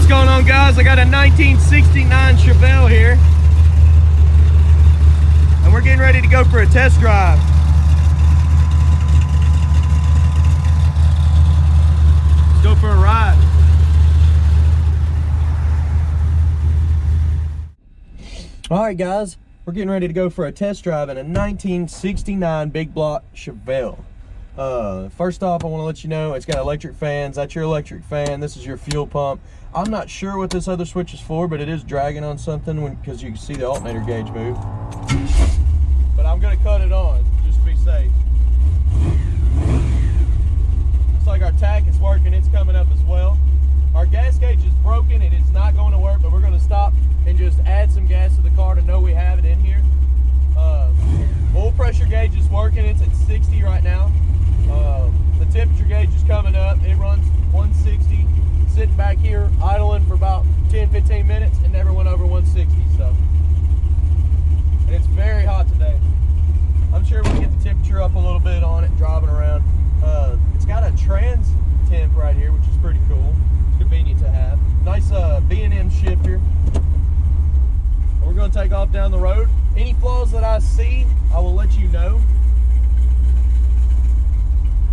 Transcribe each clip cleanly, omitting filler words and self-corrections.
What's going on, guys? I got a 1969 Chevelle here, and we're getting ready to go for a test drive. Let's go for a ride. All right, guys, we're getting ready to go for a test drive in a 1969 big block Chevelle. First off, I want to let you know it's got electric fans. That's your electric fan. This is your fuel pump. I'm not sure what this other switch is for, but it is dragging on something because you can see the alternator gauge move. But I'm going to cut it on just to be safe. Looks like our tach is working. It's coming up as well. Our gas gauge is broken. It is not going to work, but we're going to stop and just add some gas to the car to know we have it in here. Oil pressure gauge is working. It's at 60 right now. The temperature gauge is coming up. It runs 160. Sitting back here idling for about 10-15 minutes and never went over 160. So, and it's very hot today. I'm sure we can get the temperature up a little bit on it driving around. It's got a trans temp right here, which is pretty cool. It's convenient to have. Nice B&M shifter. We're going to take off down the road. Any flaws that I see, I will let you know.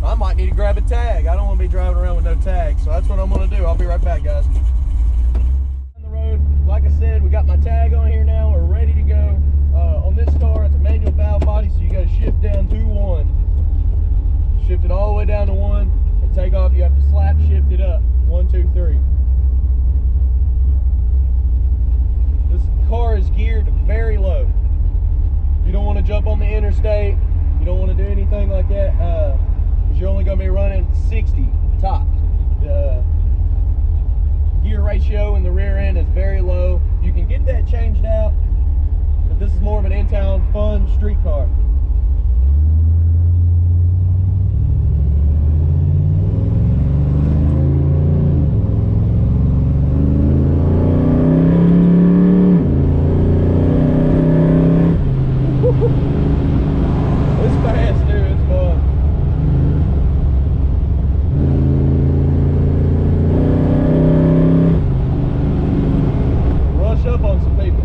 I might need to grab a tag. I don't want to be driving around with no tag, so that's what I'm going to do. I'll be right back, guys. On the road, like I said, we got my tag on here now. We're ready to go. On this car, it's a manual valve body, so you got to shift down to 1. Shift it all the way down to 1 and take off. You have to slap shift it up. 1, 2, 3. This car is geared very low. You don't want to jump on the interstate. You don't want to do anything like that. You're only going to be running 60 top. The gear ratio in the rear end is very low. You can get that changed out, but this is more of an in-town fun street car. It's fast, dude. It's fun. Up on some people.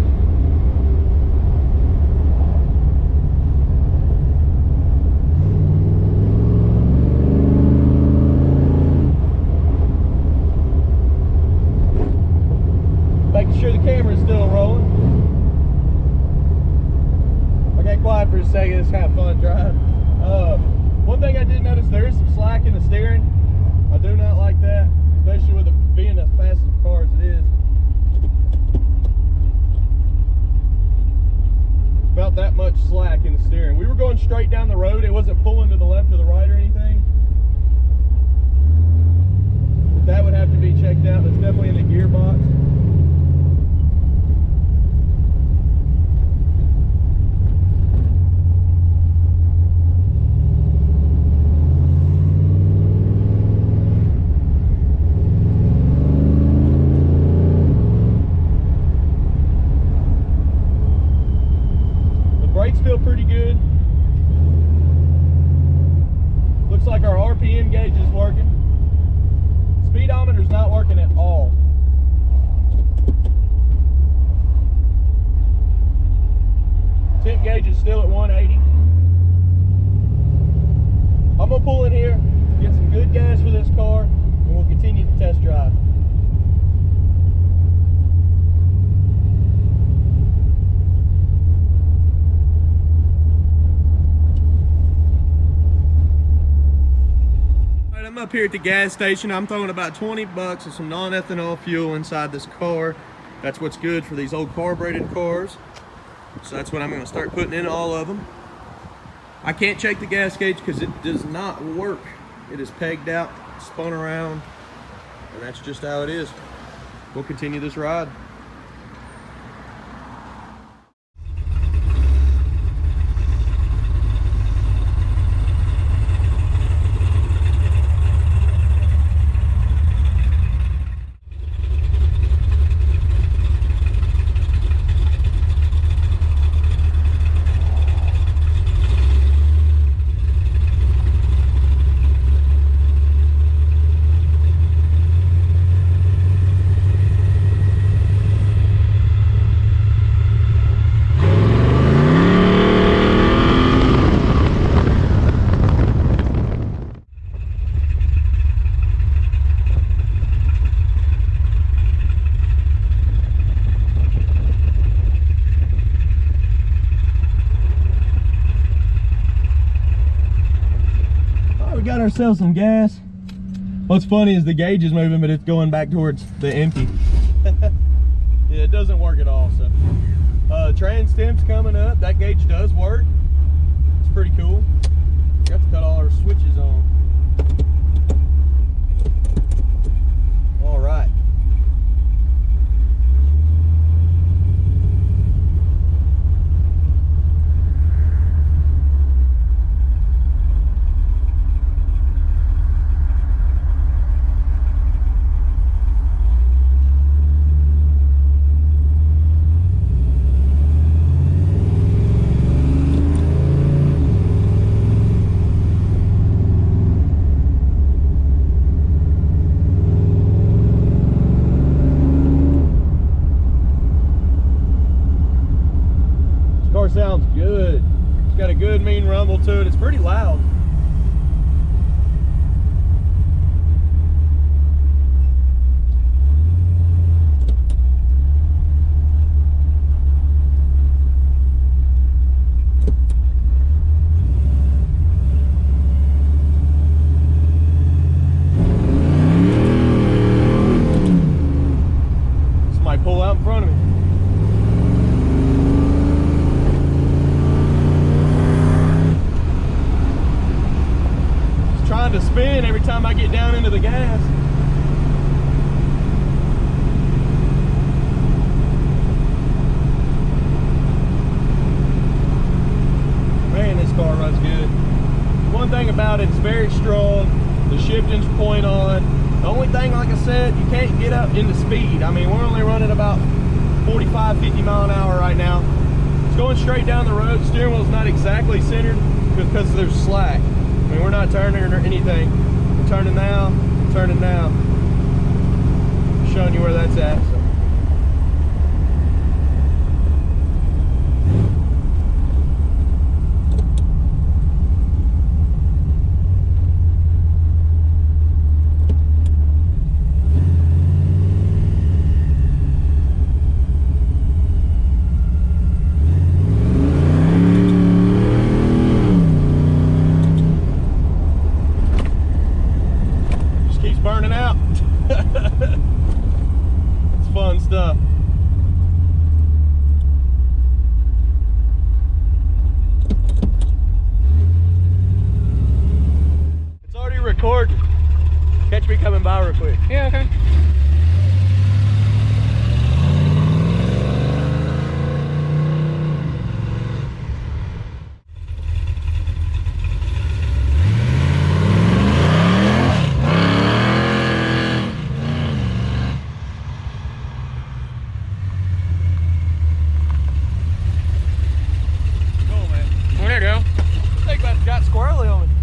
Making sure the camera is still rolling. I got quiet for a second. It's kind of fun to drive. One thing I did notice, there is some slack in the steering. I do not like that, especially with it being as fast as the car as it is. About that much slack in the steering. We were going straight down the road. It wasn't pulling to the left or the right or anything. But that would have to be checked out. That's definitely in the gearbox. Brakes feel pretty good. Looks like our RPM gauge is working. Speedometer's not working at all. Temp gauge is still at 180. I'm gonna pull in here, get some good gas for this car, and we'll continue the test drive. I'm up here at the gas station. I'm throwing about 20 bucks of some non-ethanol fuel inside this car. That's what's good for these old carbureted cars. So that's what I'm going to start putting in all of them. I can't check the gas gauge because it does not work. It is pegged out, spun around, and that's just how it is. We'll continue this ride. ourselves some gas. What's funny is the gauge is moving, but it's going back towards the empty. Yeah, it doesn't work at all. So trans temp's coming up. That gauge does work. It's pretty cool. Got to cut all our switches on. All right. Sounds good. It's got a good mean rumble to it. It's pretty loud. Somebody pull out in front of me. To spin every time I get down into the gas. Man, this car runs good. One thing about it, it's very strong. The shifting's point on. The only thing, like I said, you can't get up into speed. I mean, we're only running about 45, 50 mile an hour right now. It's going straight down the road. Steering wheel's not exactly centered because there's slack. I mean, we're not turning or anything. We're turning now, turning now. Showing you where that's at. So. Burning out. It's fun stuff. It's already recording. Catch me coming by real quick. Yeah, okay. Got squirrely on me.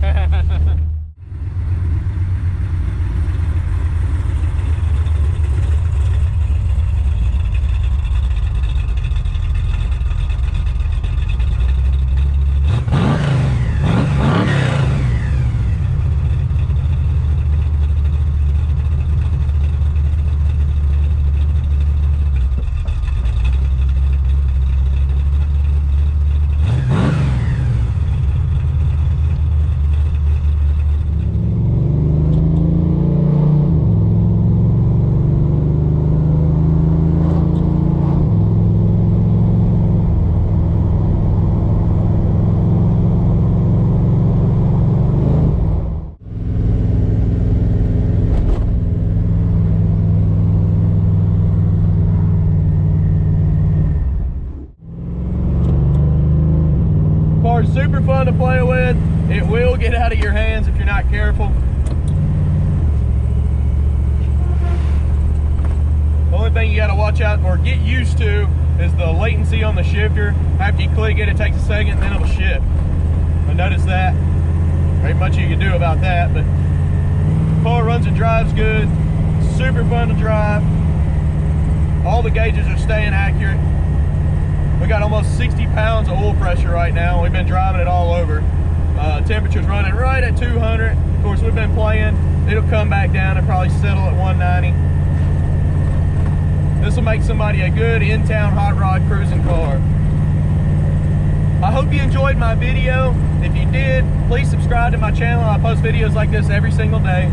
Super fun to play with. It will get out of your hands if you're not careful. The only thing you got to watch out or get used to is the latency on the shifter. After you click it, it takes a second, then it'll shift. I noticed that. There ain't much you can do about that, but the car runs and drives good. Super fun to drive. All the gauges are staying accurate. We got almost 60 pounds of oil pressure right now. We've been driving it all over. Temperature's running right at 200. Of course, we've been playing. It'll come back down and probably settle at 190. This will make somebody a good in-town hot rod cruising car. I hope you enjoyed my video. If If you did, please subscribe to my channel. I post videos like this every single day.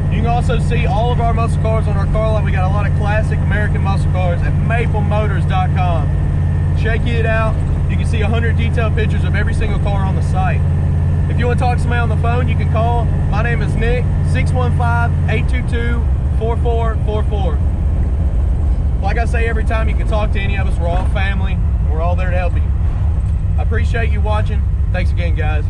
You can also see all of our muscle cars on our car lot. We got a lot of classic American muscle cars at maplemotors.com. Check it out. You can see 100 detailed pictures of every single car on the site. If you want to talk to somebody on the phone, you can call. My name is Nick, 615-822-4444. Like I say every time, you can talk to any of us. We're all family, and we're all there to help you. I appreciate you watching. Thanks again, guys.